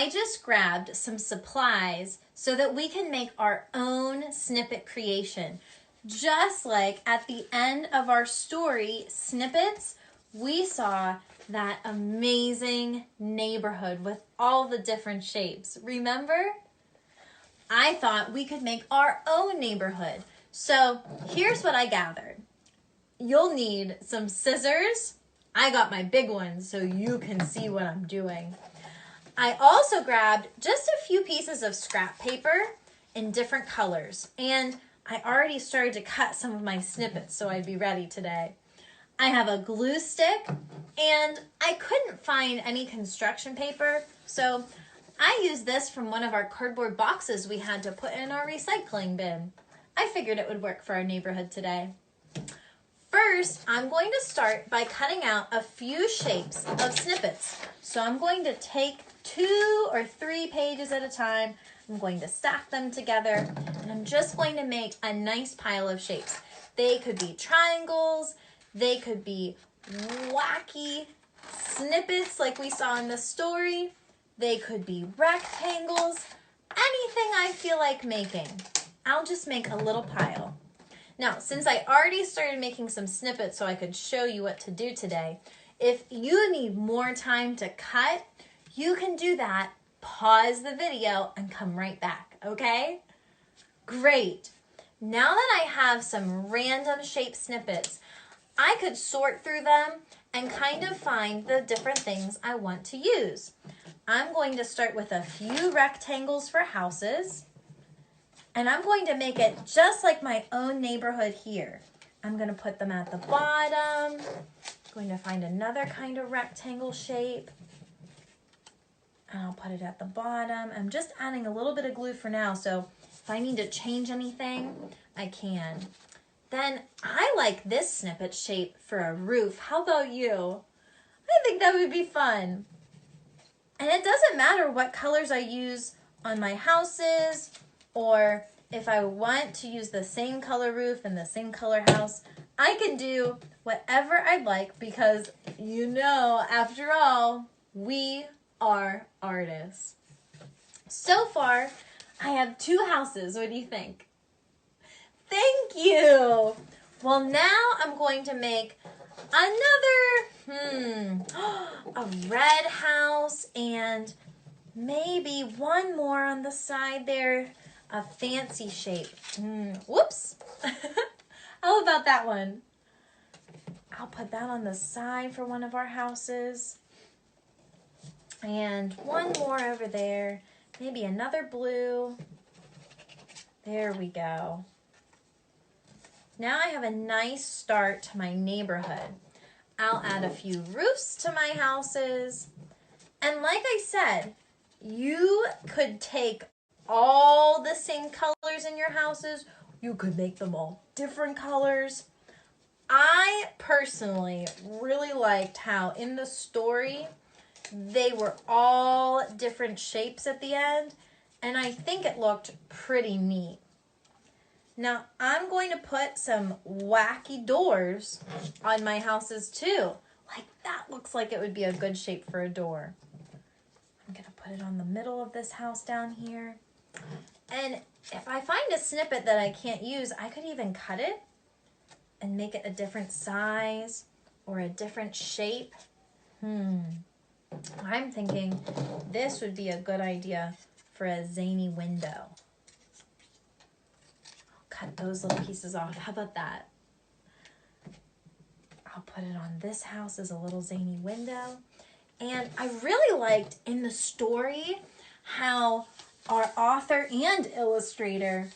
I just grabbed some supplies so that we can make our own snippet creation. Just like at the end of our story, Snippets, we saw that amazing neighborhood with all the different shapes. Remember? I thought we could make our own neighborhood. So here's what I gathered. You'll need some scissors. I got my big ones so you can see what I'm doing. I also grabbed just a few pieces of scrap paper in different colors. And I already started to cut some of my snippets so I'd be ready today. I have a glue stick and I couldn't find any construction paper, so I used this from one of our cardboard boxes we had to put in our recycling bin. I figured it would work for our neighborhood today. First, I'm going to start by cutting out a few shapes of snippets. So I'm going to take 2 or 3 pages at a time. I'm going to stack them together, and I'm just going to make a nice pile of shapes. They could be triangles, they could be wacky snippets like we saw in the story. They could be rectangles, anything I feel like making. I'll just make a little pile. Now, since I already started making some snippets so I could show you what to do today, if you need more time to cut, you can do that. Pause the video and come right back, okay? Great. Now that I have some random shape snippets, I could sort through them and kind of find the different things I want to use. I'm going to start with a few rectangles for houses, and I'm going to make it just like my own neighborhood here. I'm going to put them at the bottom. I'm going to find another kind of rectangle shape, and I'll put it at the bottom. I'm just adding a little bit of glue for now, so if I need to change anything, I can. Then I like this snippet shape for a roof. How about you? I think that would be fun. And it doesn't matter what colors I use on my houses, or if I want to use the same color roof and the same color house, I can do whatever I'd like because, you know, after all, we are artists. So far, I have 2 houses. What do you think? Thank you. Well, now I'm going to make another, a red house and maybe one more on the side there, a fancy shape. Whoops. How about that one? I'll put that on the side for one of our houses. And one more over there, maybe another blue. There we go. Now I have a nice start to my neighborhood. I'll add a few roofs to my houses. And like I said, you could take all the same colors in your houses. You could make them all different colors. I personally really liked how in the story, they were all different shapes at the end. And I think it looked pretty neat. Now, I'm going to put some wacky doors on my houses too. Like that looks like it would be a good shape for a door. I'm going to put it on the middle of this house down here. And if I find a snippet that I can't use, I could even cut it and make it a different size or a different shape. I'm thinking this would be a good idea for a zany window. Cut those little pieces off. How about that? I'll put it on this house as a little zany window. And I really liked in the story how our author and illustrator,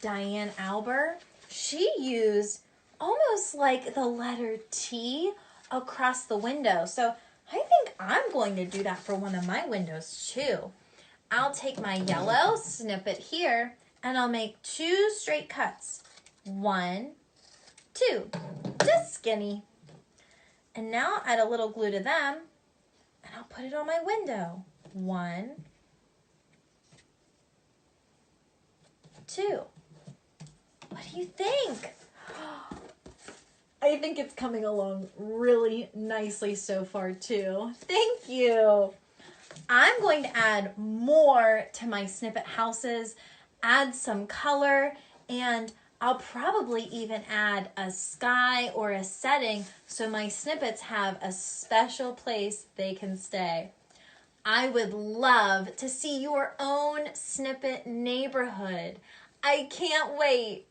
Diane Alber, she used almost like the letter T across the window. So I think I'm going to do that for one of my windows too. I'll take my yellow snippet here and I'll make 2 straight cuts. 1, 2, just skinny. And now I'll add a little glue to them and I'll put it on my window. 1, 2. What do you think? I think it's coming along really nicely so far too. Thank you. I'm going to add more to my snippet houses, add some color, and I'll probably even add a sky or a setting so my snippets have a special place they can stay. I would love to see your own snippet neighborhood. I can't wait.